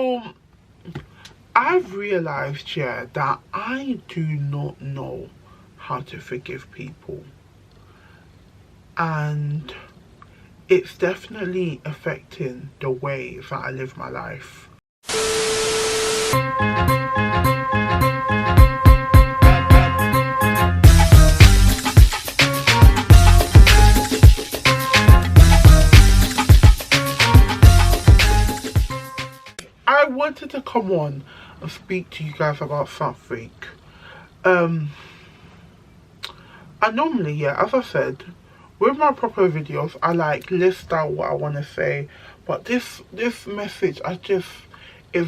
So I've realized, yeah, that I do not know how to forgive people, and it's definitely affecting the way that I live my life. I wanted to come on and speak to you guys about something. I normally, yeah, as I said, with my proper videos, I like list out what I want to say, but this message, it's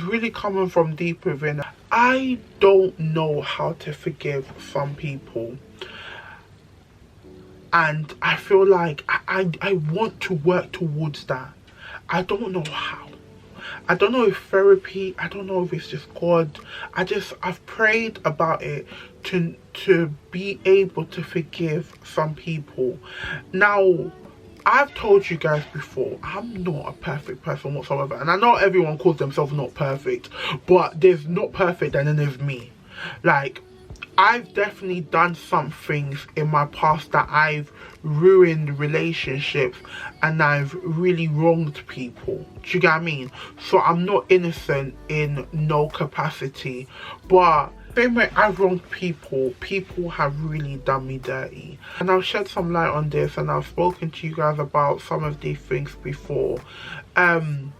really coming from deep within. I don't know how to forgive some people, and I feel like I want to work towards that. I don't know how. I don't know if therapy, I don't know if it's just God. I've prayed about it to be able to forgive some people. Now, I've told you guys before, I'm not a perfect person whatsoever. And I know everyone calls themselves not perfect, but there's not perfect and then there's me. Like, I've definitely done some things in my past that I've ruined relationships and I've really wronged people. Do you get what I mean? So I'm not innocent in no capacity, but same way I've wronged people, people have really done me dirty. And I've shed some light on this, and I've spoken to you guys about some of these things before. And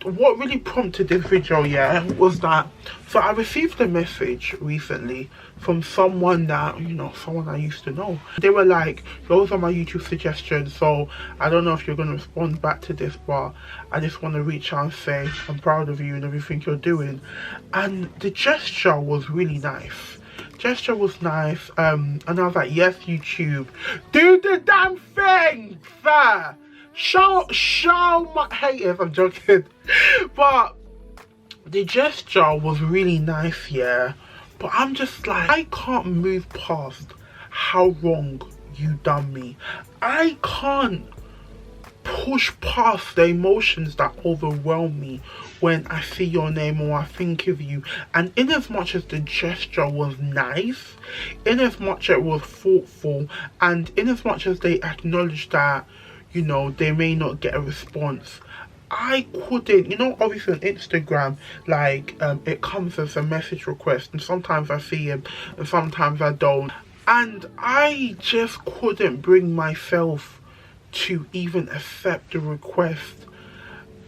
what really prompted this video, yeah, was that, so I received a message recently from someone that, you know, someone I used to know. They were like, those are my YouTube suggestions, so I don't know if you're going to respond back to this, but I just want to reach out and say I'm proud of you and everything you're doing. And the gesture was really nice. Gesture was nice, and I was like, yes, YouTube, do the damn thing, sir. Show my haters, I'm joking. But the gesture was really nice, yeah. But I'm just like, I can't move past how wrong you done me. I can't push past the emotions that overwhelm me when I see your name or I think of you. And in as much as the gesture was nice, in as much as it was thoughtful, and in as much as they acknowledged that, you know, they may not get a response, I couldn't, you know, obviously on Instagram, like, it comes as a message request, and sometimes I see it and sometimes I don't, and I just couldn't bring myself to even accept the request.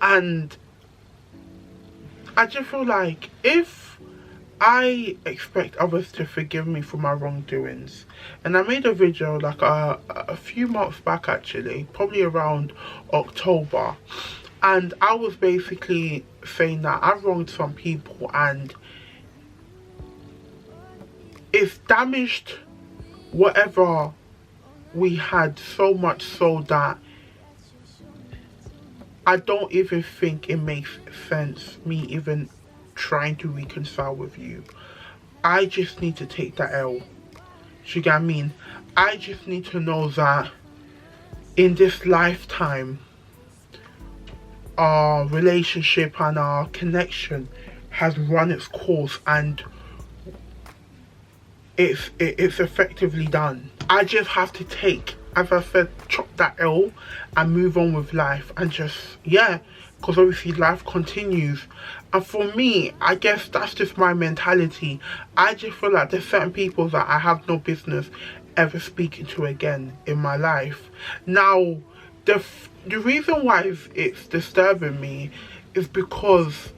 And I just feel like if I expect others to forgive me for my wrongdoings, and I made a video like a few months back, actually, probably around October, and I was basically saying that I wronged some people and it's damaged whatever we had so much so that I don't even think it makes sense me even trying to reconcile with you. I just need to take that L. You get what I mean? I just need to know that in this lifetime, our relationship and our connection has run its course and it's effectively done. I just have to take, as I said, chop that L and move on with life, and just, yeah, because obviously life continues. And for me, I guess that's just my mentality. I just feel like there's certain people that I have no business ever speaking to again in my life. Now, the reason why it's disturbing me is because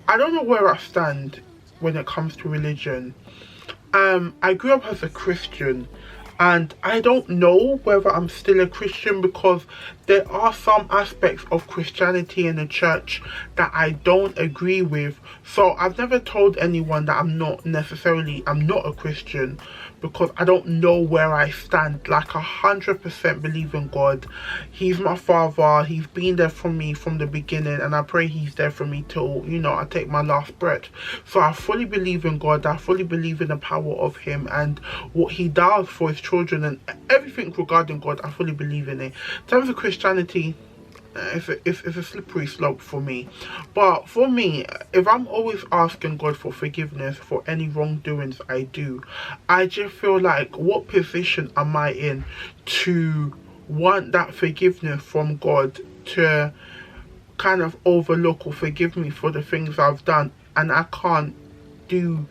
I don't know where I stand when it comes to religion. I grew up as a Christian, and I don't know whether I'm still a Christian, because there are some aspects of Christianity in the church that I don't agree with. So I've never told anyone that I'm not a Christian, because I don't know where I stand. Like, 100% believe in God. He's my father. He's been there for me from the beginning, and I pray he's there for me till, you know, I take my last breath. So I fully believe in God. I fully believe in the power of him and what he does for his children, and everything regarding God, I fully believe in it. In terms of Christianity, it's a slippery slope for me. But for me, if I'm always asking God for forgiveness for any wrongdoings I do, I just feel like, what position am I in to want that forgiveness from God to kind of overlook or forgive me for the things I've done, and I can't do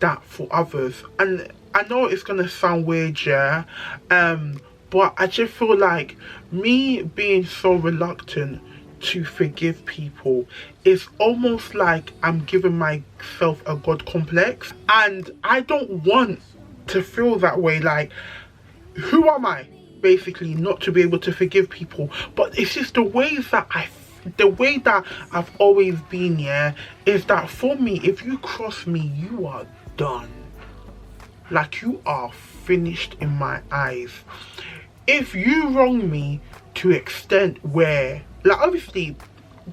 that for others? And I know it's gonna sound weird, yeah, but I just feel like me being so reluctant to forgive people is almost like I'm giving myself a God complex, and I don't want to feel that way. Like, who am I basically not to be able to forgive people? But it's just the ways that I've always been, yeah, is that for me, if you cross me, you are done. Like, you are finished in my eyes. If you wrong me to extent where, like, obviously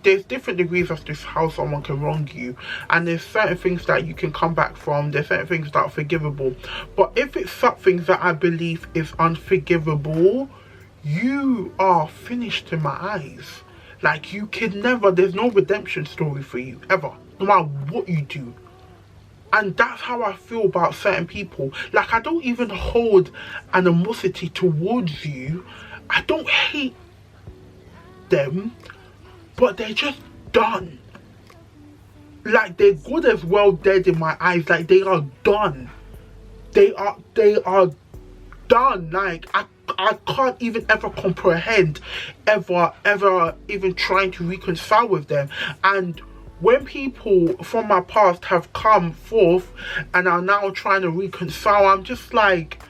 there's different degrees as to how someone can wrong you, and there's certain things that you can come back from, there's certain things that are forgivable. But if it's something that I believe is unforgivable, you are finished in my eyes. Like, you can never, there's no redemption story for you ever, no matter what you do. And that's how I feel about certain people. Like, I don't even hold animosity towards you. I don't hate them, but they're just done. Like, they're good as well dead in my eyes. Like, they are done. They are done. Like, I can't even ever comprehend ever even trying to reconcile with them. And when people from my past have come forth and are now trying to reconcile, I'm just like,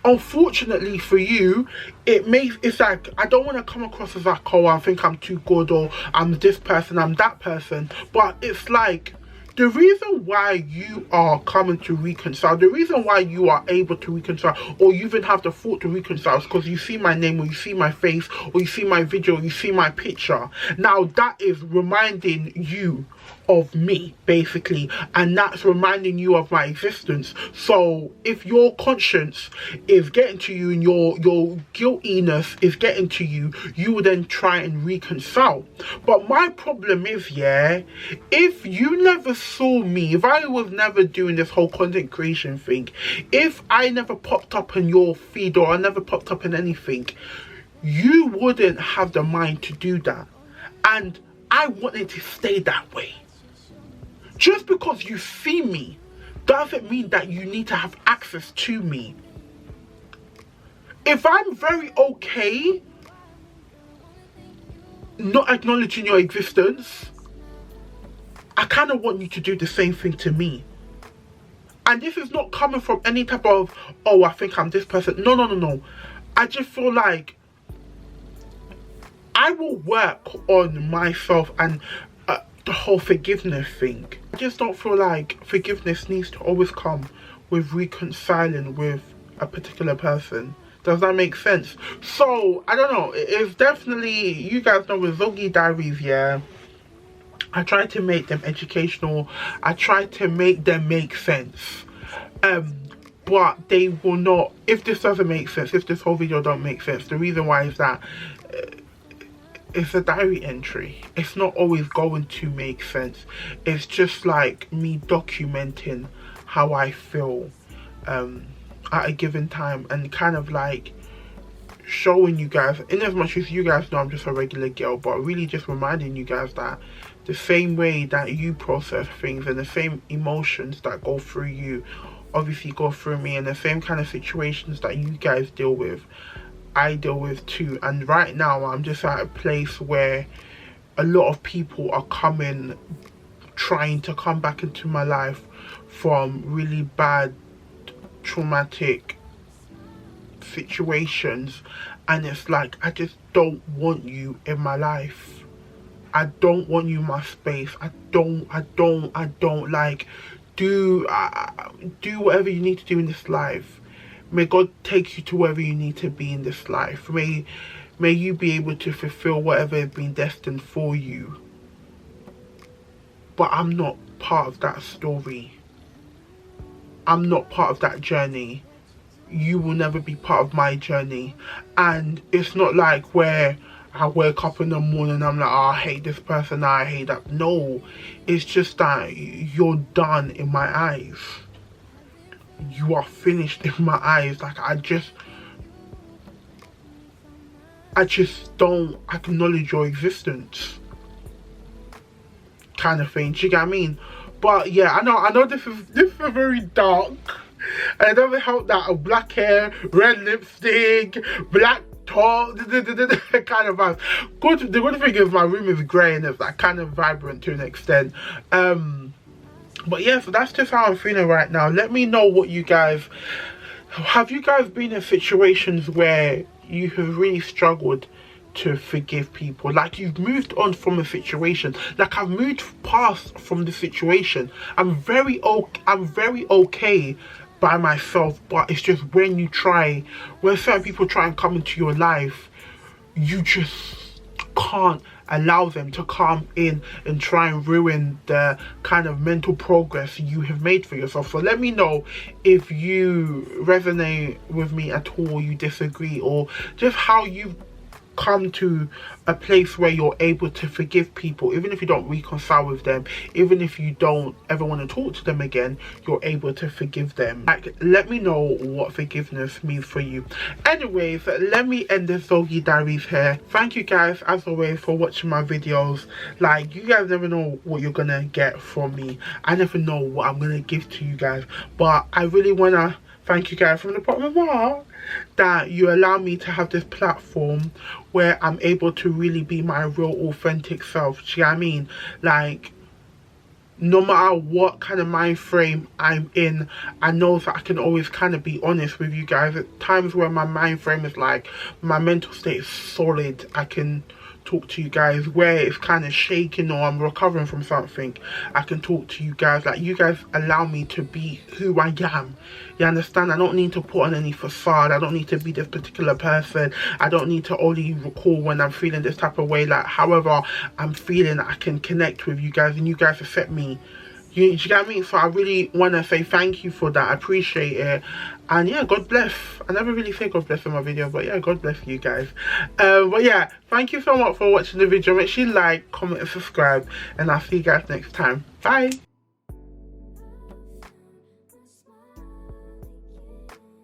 unfortunately for you, it's like, I don't want to come across as like, oh, I think I'm too good, or I'm this person, I'm that person. But it's like, the reason why you are coming to reconcile, the reason why you are able to reconcile, or you even have the thought to reconcile, is because you see my name, or you see my face, or you see my video, or you see my picture. Now that is reminding you of me, basically, and that's reminding you of my existence. So if your conscience is getting to you and your guiltiness is getting to you, you will then try and reconcile. But my problem is, yeah, if you never saw me, if I was never doing this whole content creation thing, if I never popped up in your feed, or I never popped up in anything, you wouldn't have the mind to do that. And I want it to stay that way. Just because you see me doesn't mean that you need to have access to me. If I'm very okay not acknowledging your existence, I kind of want you to do the same thing to me. And this is not coming from any type of, oh, I think I'm this person. No. I just feel like I will work on myself and the whole forgiveness thing. I just don't feel like forgiveness needs to always come with reconciling with a particular person. Does that make sense? So, I don't know. It's definitely, you guys know with Zogi Diaries, yeah, I try to make them educational. I try to make them make sense. But they will not, if this doesn't make sense, if this whole video don't make sense, the reason why is that it's a diary entry. It's not always going to make sense. It's just like me documenting how I feel at a given time, and kind of like showing you guys, in as much as you guys know I'm just a regular girl, but really just reminding you guys that the same way that you process things and the same emotions that go through you obviously go through me, and the same kind of situations that you guys deal with, I deal with too. And right now I'm just at a place where a lot of people are trying to come back into my life from really bad traumatic situations, and it's like, I just don't want you in my life. I don't want you in my space. I don't like, do whatever you need to do in this life. May God take you to wherever you need to be in this life. May you be able to fulfill whatever has been destined for you. But I'm not part of that story. I'm not part of that journey. You will never be part of my journey. And it's not like where I wake up in the morning, I'm like, oh, I hate this person, I hate that. No, it's just that you're done in my eyes. You are finished in my eyes. Like, I just don't acknowledge your existence, kind of thing. Do you get what I mean? But yeah, I know this is very dark, and it doesn't help that black hair, red lipstick, black top, kind of vibe. The good thing is my room is grey and it's like kind of vibrant to an extent. But yeah, so that's just how I'm feeling right now. Let me know what you guys, have you guys been in situations where you have really struggled to forgive people? Like, you've moved on from a situation. Like, I've moved past from the situation. I'm very okay by myself, but it's just when certain people try and come into your life, you just can't allow them to come in and try and ruin the kind of mental progress you have made for yourself. So let me know if you resonate with me at all, you disagree, or just how you've come to a place where you're able to forgive people, even if you don't reconcile with them, even if you don't ever want to talk to them again, you're able to forgive them. Like, let me know what forgiveness means for you. Anyways, let me end this Zoe Diaries here. Thank you guys as always for watching my videos. Like, you guys never know what you're gonna get from me. I never know what I'm gonna give to you guys, but I really wanna thank you guys from the bottom of my heart that you allow me to have this platform where I'm able to really be my real authentic self. Do you know what I mean? Like, no matter what kind of mind frame I'm in, I know that I can always kind of be honest with you guys. At times where my mind frame is like, my mental state is solid, I can talk to you guys. Where it's kind of shaking or I'm recovering from something, I can talk to you guys. Like, you guys allow me to be who I am. You understand? I don't need to put on any facade. I don't need to be this particular person. I don't need to only recall when I'm feeling this type of way. Like, however I'm feeling, I can connect with you guys and you guys accept me. You get what I mean? So I really want to say thank you for that. I appreciate it. And yeah, God bless. I never really say God bless in my video, but yeah, God bless you guys. But yeah, thank you so much for watching the video. Make sure you like, comment and subscribe, and I'll see you guys next time. Bye.